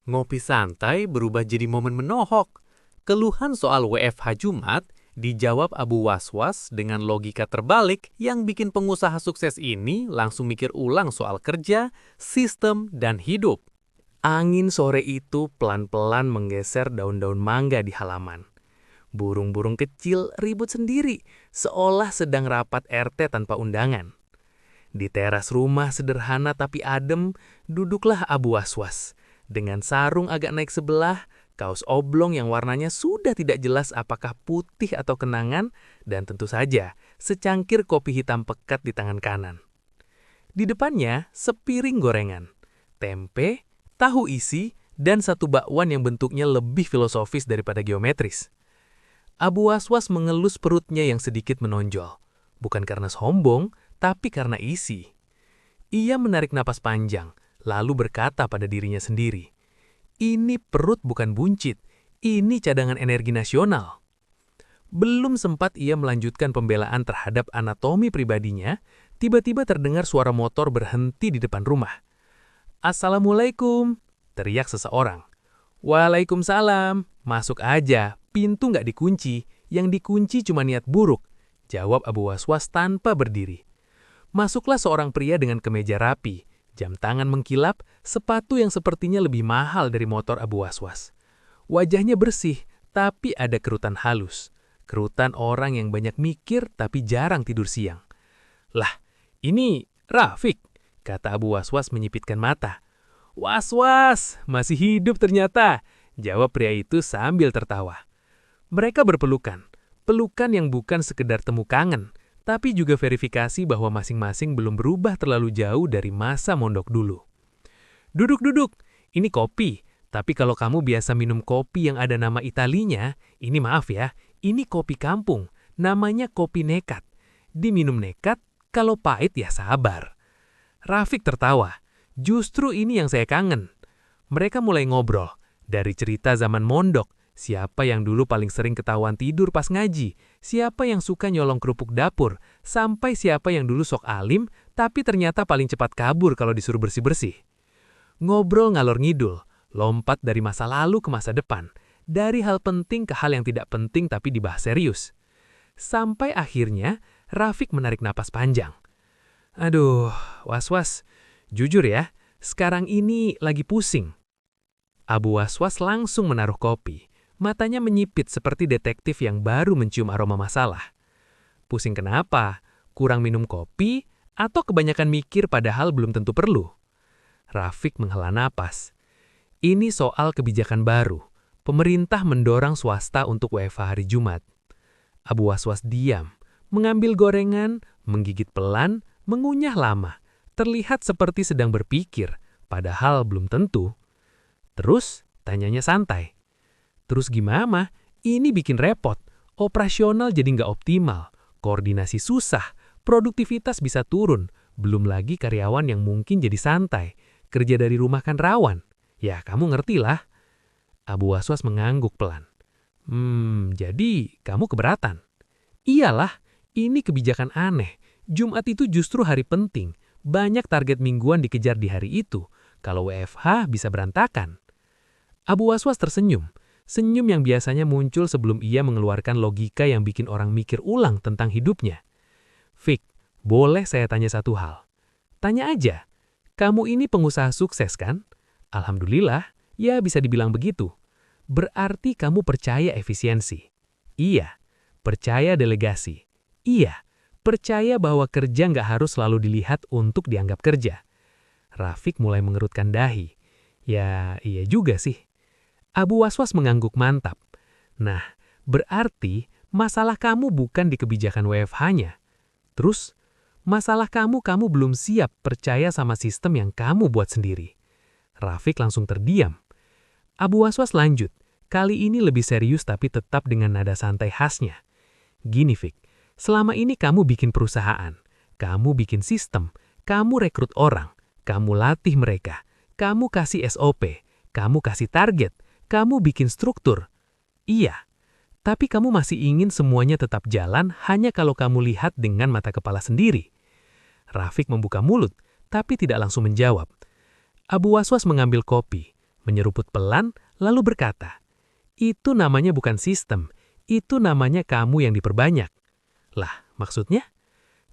Ngopi santai berubah jadi momen menohok. Keluhan soal WFH Jumat dijawab Abu Waswas dengan logika terbalik yang bikin pengusaha sukses ini langsung mikir ulang soal kerja, sistem, dan hidup. Angin sore itu pelan-pelan menggeser daun-daun mangga di halaman. Burung-burung kecil ribut sendiri, seolah sedang rapat RT tanpa undangan. Di teras rumah sederhana tapi adem, duduklah Abu Waswas. Dengan sarung agak naik sebelah, kaos oblong yang warnanya sudah tidak jelas apakah putih atau kenangan, dan tentu saja secangkir kopi hitam pekat di tangan kanan. Di depannya, sepiring gorengan, tempe, tahu isi, dan satu bakwan yang bentuknya lebih filosofis daripada geometris. Abu Waswas mengelus perutnya yang sedikit menonjol. Bukan karena sombong, tapi karena isi. Ia menarik napas panjang, lalu berkata pada dirinya sendiri, "Ini perut bukan buncit, ini cadangan energi nasional." Belum sempat ia melanjutkan pembelaan terhadap anatomi pribadinya, tiba-tiba terdengar suara motor berhenti di depan rumah. "Assalamualaikum," teriak seseorang. "Waalaikumsalam, masuk aja, pintu nggak dikunci, yang dikunci cuma niat buruk," jawab Abu Waswas tanpa berdiri. Masuklah seorang pria dengan kemeja rapi, jam tangan mengkilap, sepatu yang sepertinya lebih mahal dari motor Abu Waswas. Wajahnya bersih, tapi ada kerutan halus. Kerutan orang yang banyak mikir tapi jarang tidur siang. "Lah, ini Rafiq," kata Abu Waswas menyipitkan mata. "Waswas, masih hidup ternyata," jawab pria itu sambil tertawa. Mereka berpelukan, pelukan yang bukan sekedar temu kangen, tapi juga verifikasi bahwa masing-masing belum berubah terlalu jauh dari masa mondok dulu. "Duduk-duduk, ini kopi, tapi kalau kamu biasa minum kopi yang ada nama Italinya, ini maaf ya, ini kopi kampung, namanya kopi nekat. Diminum nekat, kalau pahit ya sabar." Rafiq tertawa, "Justru ini yang saya kangen." Mereka mulai ngobrol, dari cerita zaman mondok, siapa yang dulu paling sering ketahuan tidur pas ngaji, siapa yang suka nyolong kerupuk dapur, sampai siapa yang dulu sok alim, tapi ternyata paling cepat kabur kalau disuruh bersih-bersih. Ngobrol ngalor ngidul, lompat dari masa lalu ke masa depan, dari hal penting ke hal yang tidak penting tapi dibahas serius. Sampai akhirnya, Rafiq menarik napas panjang. "Aduh, Was-was, jujur ya, sekarang ini lagi pusing." Abu Waswas langsung menaruh kopi. Matanya menyipit seperti detektif yang baru mencium aroma masalah. "Pusing kenapa? Kurang minum kopi? Atau kebanyakan mikir padahal belum tentu perlu?" Rafiq menghela napas. "Ini soal kebijakan baru. Pemerintah mendorong swasta untuk WFH hari Jumat." Abu Waswas diam, mengambil gorengan, menggigit pelan, mengunyah lama. Terlihat seperti sedang berpikir, padahal belum tentu. Terus, tanyanya santai. "Terus gimana? Ini bikin repot. Operasional jadi nggak optimal. Koordinasi susah. Produktivitas bisa turun. Belum lagi karyawan yang mungkin jadi santai. Kerja dari rumah kan rawan. Ya, kamu ngertilah." Abu Waswas mengangguk pelan. Jadi kamu keberatan?" "Iyalah, ini kebijakan aneh. Jumat itu justru hari penting. Banyak target mingguan dikejar di hari itu. Kalau WFH bisa berantakan." Abu Waswas tersenyum. Senyum yang biasanya muncul sebelum ia mengeluarkan logika yang bikin orang mikir ulang tentang hidupnya. "Fik, boleh saya tanya satu hal?" "Tanya aja. Kamu ini pengusaha sukses kan?" "Alhamdulillah, ya bisa dibilang begitu." "Berarti kamu percaya efisiensi?" "Iya." "Percaya delegasi?" "Iya." "Percaya bahwa kerja nggak harus selalu dilihat untuk dianggap kerja?" Rafiq mulai mengerutkan dahi. "Ya, iya juga sih." Abu Waswas mengangguk mantap. "Nah, berarti masalah kamu bukan di kebijakan WFH-nya. Terus, masalah kamu belum siap percaya sama sistem yang kamu buat sendiri." Rafiq langsung terdiam. Abu Waswas lanjut, kali ini lebih serius tapi tetap dengan nada santai khasnya. "Gini, Fik, selama ini kamu bikin perusahaan, kamu bikin sistem, kamu rekrut orang, kamu latih mereka, kamu kasih SOP, kamu kasih target, kamu bikin struktur. Iya, tapi kamu masih ingin semuanya tetap jalan hanya kalau kamu lihat dengan mata kepala sendiri." Rafiq membuka mulut, tapi tidak langsung menjawab. Abu Waswas mengambil kopi, menyeruput pelan, lalu berkata, "Itu namanya bukan sistem, itu namanya kamu yang diperbanyak." Lah, maksudnya?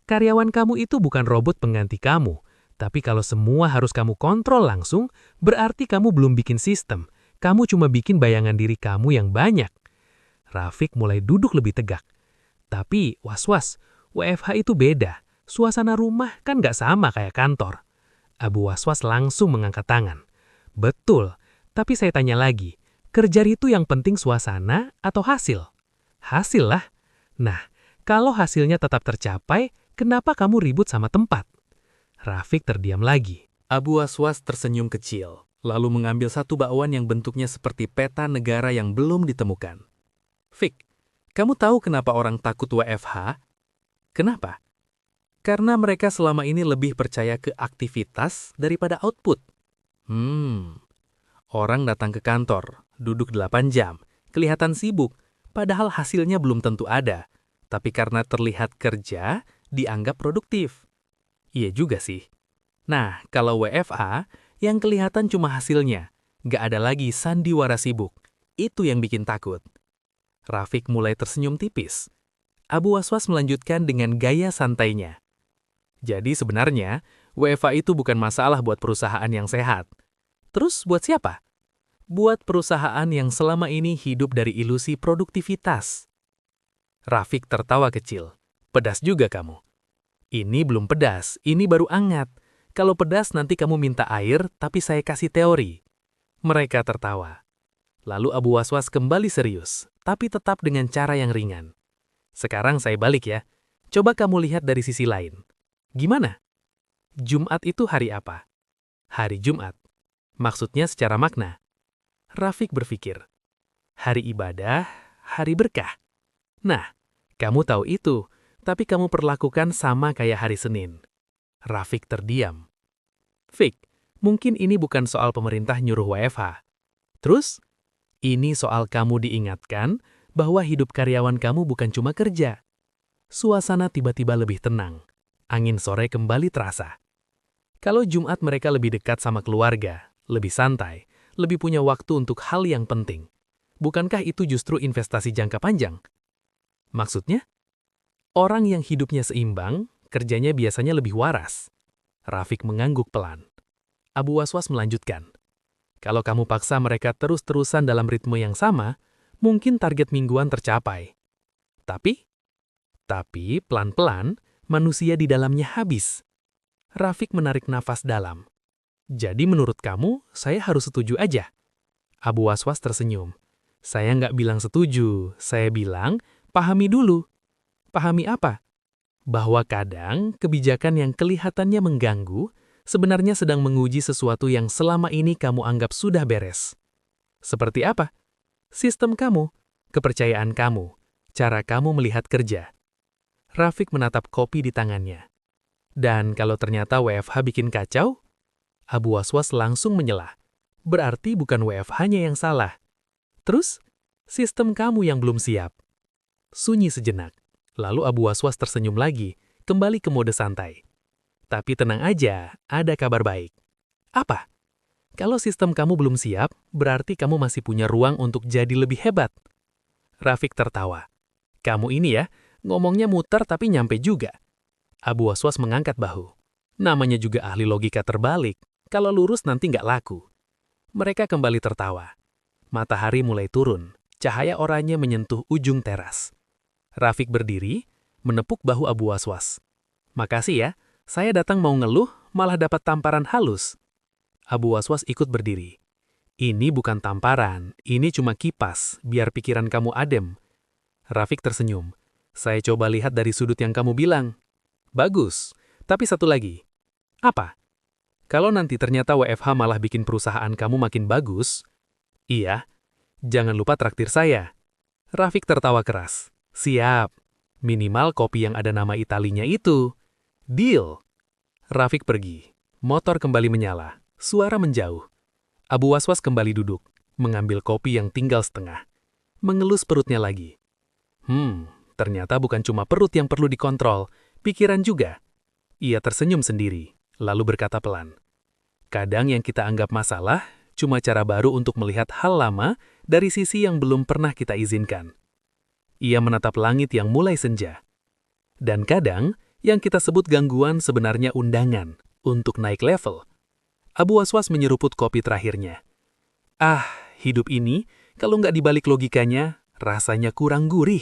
Karyawan kamu itu bukan robot pengganti kamu, tapi kalau semua harus kamu kontrol langsung, berarti kamu belum bikin sistem. Kamu cuma bikin bayangan diri kamu yang banyak. Rafiq mulai duduk lebih tegak. Tapi, was-was, WFH itu beda. Suasana rumah kan nggak sama kayak kantor. Abu Was-was langsung mengangkat tangan. Betul, tapi saya tanya lagi, kerja itu yang penting suasana atau hasil? Hasil lah. Nah, kalau hasilnya tetap tercapai, kenapa kamu ribut sama tempat? Rafiq terdiam lagi. Abu Waswas tersenyum kecil, lalu mengambil satu bakwan yang bentuknya seperti peta negara yang belum ditemukan. Fik, kamu tahu kenapa orang takut WFH? Kenapa? Karena mereka selama ini lebih percaya ke aktivitas daripada output. Orang datang ke kantor, duduk 8 jam, kelihatan sibuk, padahal hasilnya belum tentu ada. Tapi karena terlihat kerja, dianggap produktif. Iya juga sih. Nah, kalau WFA, yang kelihatan cuma hasilnya. Nggak ada lagi sandiwara sibuk. Itu yang bikin takut. Rafiq mulai tersenyum tipis. Abu Waswas melanjutkan dengan gaya santainya. Jadi sebenarnya, WFA itu bukan masalah buat perusahaan yang sehat. Terus buat siapa? Buat perusahaan yang selama ini hidup dari ilusi produktivitas. Rafiq tertawa kecil. Pedas juga kamu. Ini belum pedas, ini baru hangat. Kalau pedas nanti kamu minta air, tapi saya kasih teori. Mereka tertawa. Lalu Abu Waswas kembali serius, tapi tetap dengan cara yang ringan. Sekarang saya balik ya. Coba kamu lihat dari sisi lain. Gimana? Jumat itu hari apa? Hari Jumat. Maksudnya secara makna. Rafiq berpikir. Hari ibadah, hari berkah. Nah, kamu tahu itu, tapi kamu perlakukan sama kayak hari Senin. Rafiq terdiam. Fik, mungkin ini bukan soal pemerintah nyuruh WFH. Terus, ini soal kamu diingatkan bahwa hidup karyawan kamu bukan cuma kerja. Suasana tiba-tiba lebih tenang. Angin sore kembali terasa. Kalau Jumat mereka lebih dekat sama keluarga, lebih santai, lebih punya waktu untuk hal yang penting. Bukankah itu justru investasi jangka panjang? Maksudnya? Orang yang hidupnya seimbang, kerjanya biasanya lebih waras. Rafiq mengangguk pelan. Abu Waswas melanjutkan. Kalau kamu paksa mereka terus-terusan dalam ritme yang sama, mungkin target mingguan tercapai. Tapi pelan-pelan, manusia di dalamnya habis. Rafiq menarik nafas dalam. Jadi menurut kamu, saya harus setuju aja? Abu Waswas tersenyum. Saya nggak bilang setuju, saya bilang, pahami dulu. Pahami apa? Bahwa kadang kebijakan yang kelihatannya mengganggu, sebenarnya sedang menguji sesuatu yang selama ini kamu anggap sudah beres. Seperti apa? Sistem kamu, kepercayaan kamu, cara kamu melihat kerja. Rafiq menatap kopi di tangannya. Dan kalau ternyata WFH bikin kacau, Abu Waswas langsung menyelah. Berarti bukan WFH-nya yang salah. Terus, sistem kamu yang belum siap. Sunyi sejenak. Lalu Abu Waswas tersenyum lagi, kembali ke mode santai. Tapi tenang aja, ada kabar baik. Apa? Kalau sistem kamu belum siap, berarti kamu masih punya ruang untuk jadi lebih hebat. Rafiq tertawa. Kamu ini ya, ngomongnya muter tapi nyampe juga. Abu Waswas mengangkat bahu. Namanya juga ahli logika terbalik. Kalau lurus nanti nggak laku. Mereka kembali tertawa. Matahari mulai turun. Cahaya oranye menyentuh ujung teras. Rafiq berdiri, menepuk bahu Abu Waswas. Makasih ya, saya datang mau ngeluh, malah dapat tamparan halus. Abu Waswas ikut berdiri. Ini bukan tamparan, ini cuma kipas, biar pikiran kamu adem. Rafiq tersenyum. Saya coba lihat dari sudut yang kamu bilang. Bagus, tapi satu lagi. Apa? Kalau nanti ternyata WFH malah bikin perusahaan kamu makin bagus, iya, jangan lupa traktir saya. Rafiq tertawa keras. Siap. Minimal kopi yang ada nama Italinya itu. Deal. Rafiq pergi. Motor kembali menyala. Suara menjauh. Abu Waswas kembali duduk, mengambil kopi yang tinggal setengah. Mengelus perutnya lagi. Ternyata bukan cuma perut yang perlu dikontrol, pikiran juga. Ia tersenyum sendiri, lalu berkata pelan. Kadang yang kita anggap masalah, cuma cara baru untuk melihat hal lama dari sisi yang belum pernah kita izinkan. Ia menatap langit yang mulai senja. Dan kadang, yang kita sebut gangguan sebenarnya undangan untuk naik level. Abu Waswas menyeruput kopi terakhirnya. Hidup ini, kalau nggak dibalik logikanya, rasanya kurang gurih.